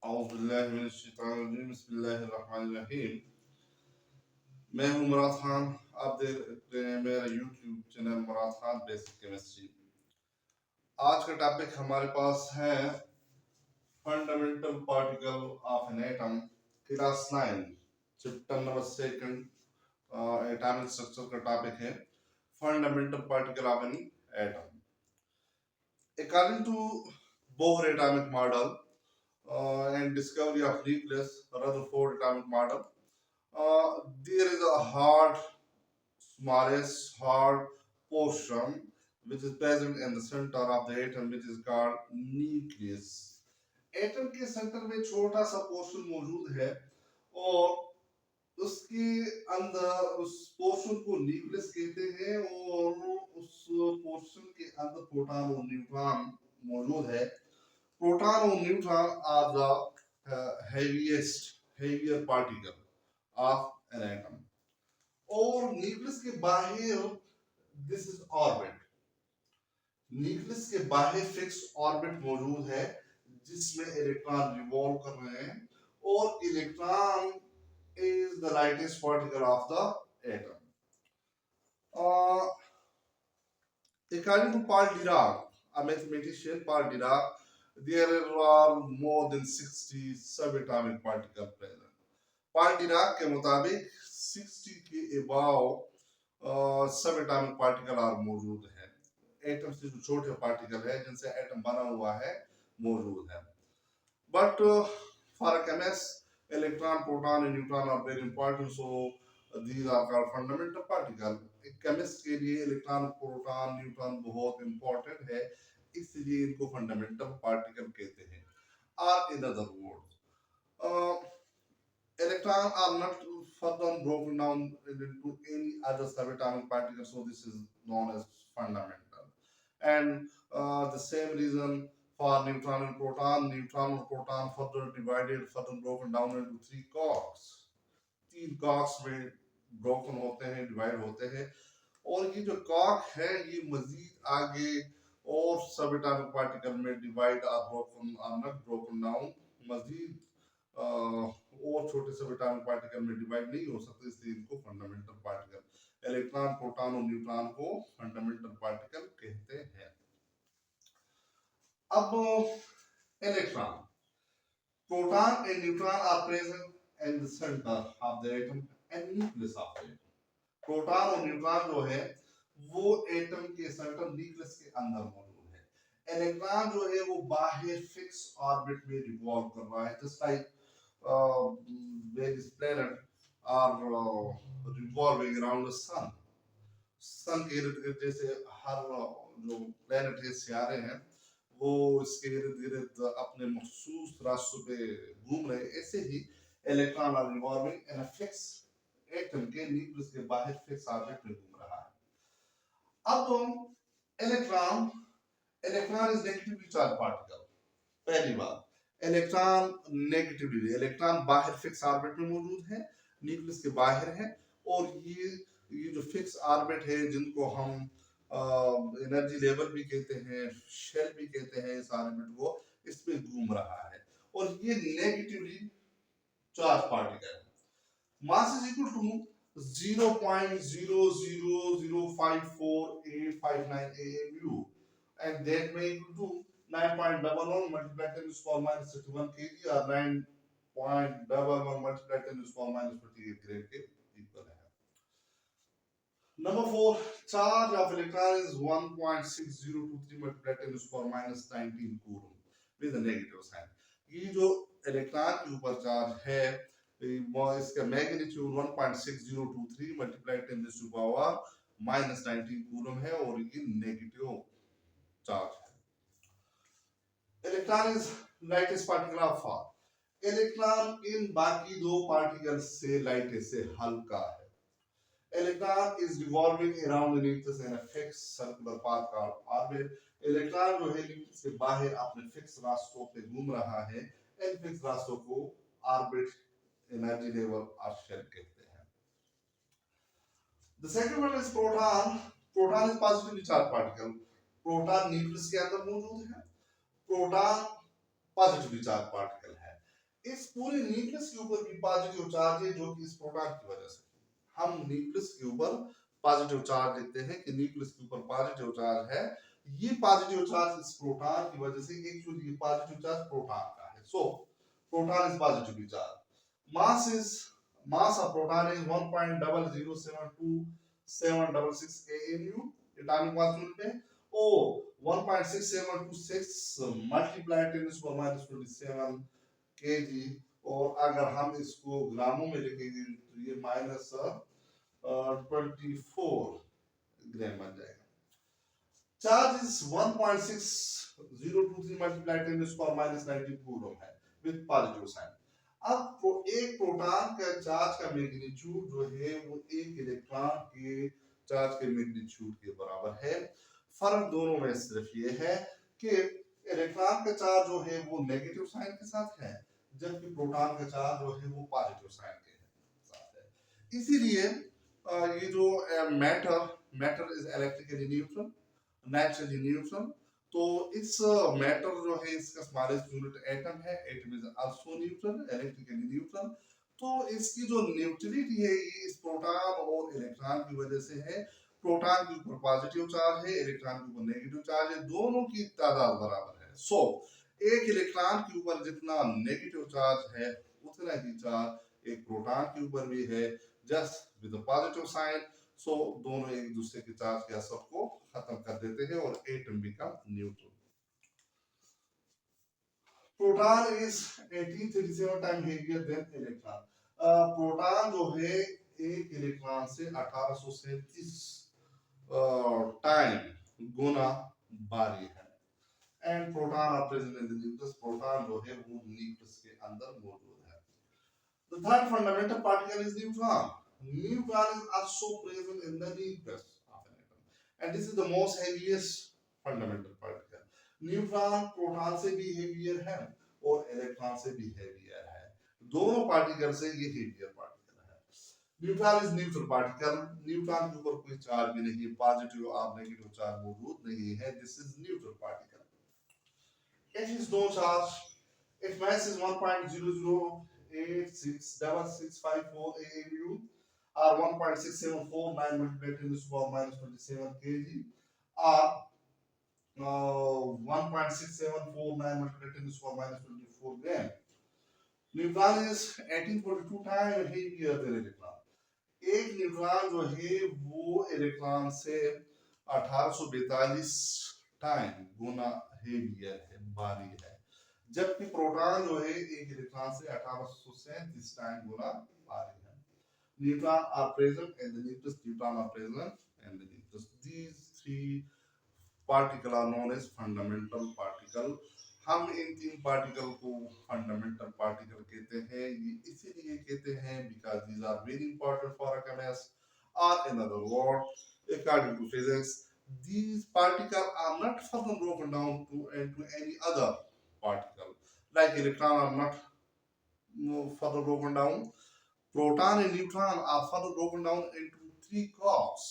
बिस्मिल्लाहिर्रहमानिर्रहीम। मैं हूं मुराद खान। आप देख रहे हैं मेरा YouTube channel Murad Khan basic chemistry. आज का टॉपिक हमारे पास है fundamental particle of an atom, class 9, chapter number 2, atomic structure का टॉपिक है fundamental particle of an atom. According to Bohr atomic model and discovery of nucleus, Rutherford atomic model, there is a smallest hard portion which is present in the center of the atom, which is called nucleus. Atom के centre में छोटा सा portion मौजूद है और उसके अंदर उस पोर्शन को न्यूक्लियस कहते हैं और उस पोर्शन के अंदर प्रोटॉन और न्यूट्रॉन मौजूद है। Proton or neutron are the heavier particle of an atom. और न्यूक्लियस के बाहर this is orbit. न्यूक्लियस के बाहर फिक्स ऑर्बिट मौजूद है जिसमें इलेक्ट्रॉन रिवॉल्व कर रहे हैं और electron is the lightest particle of the atom. According to Paul Dirac, a mathematician, Paul Dirac, there are more than 60 subatomic particles present. Paul Dirac के मुताबिक 60 के above subatomic particles are मौजूद हैं। Atom से जो छोटे पार्टिकल है जिनसे एटम बना हुआ है मौजूद है। But for a chemist, electron, proton and neutron are very important, so these are called fundamental particles. एक केमिस्ट के लिए इलेक्ट्रॉन, प्रोटॉन, न्यूट्रॉन बहुत इंपॉर्टेंट है, इसलिए इनको फंडामेंटल पार्टिकल कहते हैं। Or in other words, electrons are not further broken down into any other subatomic particle, so this is known as fundamental. And the same reason for neutron and proton further divided, further broken down into 3 quarks. 3 quarks में broken होते हैं, divide होते हैं और ये जो quark है ये मजीद आगे और सबएटॉमिक पार्टिकल में डिवाइड और नॉट ब्रोकन डाउन, मजीद और छोटे सबएटॉमिक पार्टिकल में डिवाइड नहीं हो सकते, इसलिए इनको फंडामेंटल पार्टिकल, इलेक्ट्रॉन, प्रोटॉन और न्यूट्रॉन को फंडामेंटल पार्टिकल कहते हैं। अब electron, proton and neutron are present in the centre of the atom and nucleus of the atom. Proton और न्यूट्रॉन जो है वो एटम के सेंटर न्यूक्लियस के अंदर मौजूद है। इलेक्ट्रॉन जो है वो बाहर फिक्स ऑर्बिट में रिवॉल्व कर रहा है, just like various planets are revolving around the sun. सन के इर्द गिर्द जैसे हर जो प्लेनेट है, सितारे हैं, वो इसके इर्द गिर्द अपने मखसूस रास्तों पे घूम रहे हैं, ऐसे ही electron are revolving in a fix atom के न्यूक्लियस के बाहर फिक्स ऑर्बिट में घूम रहा है। अब electron is negatively charge particle. पहली बात, इलेक्ट्रॉन नेगेटिवली, इलेक्ट्रॉन बाहर फिक्स ऑर्बिट में मौजूद है, न्यूक्लियस के बाहर है और ये जो फिक्स ऑर्बिट है जिनको हम एनर्जी लेवल भी कहते हैं, शेल भी कहते हैं, इस ऑर्बिट को, इस पे घूम रहा है और ये नेगेटिवली चार्ज पार्टिकल है। Mass is equal to 0.000548559 AMU and that may equal to 9.11 multiplied 10 to the power minus 31 kg or 9.11 multiplied 10 to the power minus 28 grade के इक्वल है। Number 4, charge of electron is 1.6023 multiplied 10 to the power minus 19 coulomb with a negative sign. ये जो electron के ऊपर charge है इसका magnitude 1.6023 multiplied 10 to the power minus 19 coulomb है और ये नेगेटिव चार्ज है। Electron is lightest particle of all. Electron in बाकी दो पार्टिकल से लाइटेस्ट से हल्का है। Electron is revolving around the nucleus in a fix circular path called orbit. Electron जो है न्यूक्लियस से बाहर अपने फिक्स रास्तों पे घूम रहा है, इन फिक्स रास्तों को ऑर्बिट, एनर्जी लेवल और शेल कहते हैं। The second one is proton. Proton is positively charge particle. Proton nucleus के अंदर मौजूद है, प्रोटॉन पॉजिटिवली चार्ज पार्टिकल है। पूरे न्यूक्लियस के ऊपर भी पॉजिटिव चार्ज है, जो कि इस प्रोटॉन की वजह से हम न्यूक्लियस के ऊपर पॉजिटिव चार्ज लिखते हैं कि न्यूक्लियस के ऊपर पॉजिटिव चार्ज है। ये पॉजिटिव चार्ज इस प्रोटॉन की वजह से, एक्चुअली ये पॉजिटिव चार्ज प्रोटॉन का है। So proton is positively charge. Mass of proton is 1.0072766 AMU atomic mass unit में, और 1.6726 मल्टीप्लाई 10⁻⁻27 kg। और अगर हम इसको ग्रामों में लिखेंगे तो ये -24 ग्राम बन जाएगा। चार्ज इज 1.6023 मल्टीप्लाई 10⁻⁻90 कूलम है विद पॉजिटिव साइन। अब एक प्रोटॉन का चार्ज का मैग्नीट्यूड जो है वो एक इलेक्ट्रॉन के चार्ज के मैग्नीट्यूड के बराबर है। फर्क दोनों में सिर्फ ये है कि इलेक्ट्रॉन का चार्ज जो है वो नेगेटिव साइन के साथ है, जबकि प्रोटॉन का चार्ज जो है वो पॉजिटिव साइन के साथ है। इसीलिए ये जो matter is electrically neutral, naturally neutral. तो इस मैटर जो है इसका स्मॉलेस्ट यूनिट एटम है, atom is also neutral, electrically neutral. तो इसकी जो न्यूट्रलिटी है ये इस प्रोटॉन और इलेक्ट्रॉन की वजह से है। प्रोटॉन के ऊपर पॉजिटिव चार्ज है, इलेक्ट्रॉन के ऊपर नेगेटिव चार्ज है, दोनों की तादाद बराबर है। सो एक इलेक्ट्रॉन के ऊपर जितना नेगेटिव चार्ज है उतना ही चार्ज एक प्रोटॉन के ऊपर भी है, जस्ट विद पॉजिटिव साइन। सो दोनों एक दूसरे के चार्ज के असर को खत्म कर देते हैं और atom become neutral. Proton is 1837 time heavier than electron. Proton जो है एक इलेक्ट्रॉन से 1837 टाइम गुना भारी है। And proton are present in the nucleus. Proton जो है वो न्यूक्लियस के अंदर मौजूद है। The third fundamental particle is neutron. Neutron is also present in the nucleus of an atom, and this is the most heaviest fundamental particle. Neutron proton से भी heavier है और इलेक्ट्रॉन से भी हेवियर है। दोनों पार्टिकल से ये हेवियर पार्टिकल है। Neutron is neutral particle. Neutron के ऊपर कोई चार्ज भी नहीं है, पॉजिटिव और नेगेटिव चार्ज मौजूद नहीं है। This is neutral particle. It is no charge. Its mass is 1.00866654 AMU, or 1.6749 multiplied 10⁻⁻27 kg, or 1.6749 multiplied 10⁻⁻24 gram. Neutron is 1842 times heavier than electron. एक न्यूट्रॉन जो है वो इलेक्ट्रॉन से 1842 टाइम गुना हेवियर है, भारी है, जबकि प्रोटॉन जो है एक इलेक्ट्रॉन से 1837 टाइम गुना भारी है। Neutron are present in the nucleus. Neutron are present in the nucleus. These three particle are known as fundamental particle. हम इन तीन पार्टिकल को फंडामेंटल पार्टिकल कहते हैं। ये इसीलिए कहते हैं because these are very important for a chemist, or in other words, according to physics, these particles are not further broken down into any other particle. Like electron are not further broken down. Proton and neutron are further broken down into three quarks.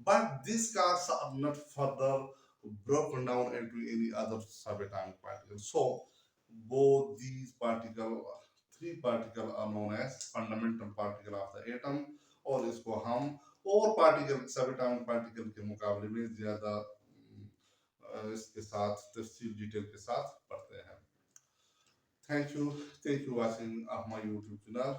But these quarks are not further broken down into any other subatomic particle. So both these three particles are known as fundamental particle of the atom, और इसको हम और particle subatomic particle के मुकाबले में ज्यादा इसके साथ तफसील डिटेल के साथ पढ़ते हैं। Thank you watching of my YouTube channel.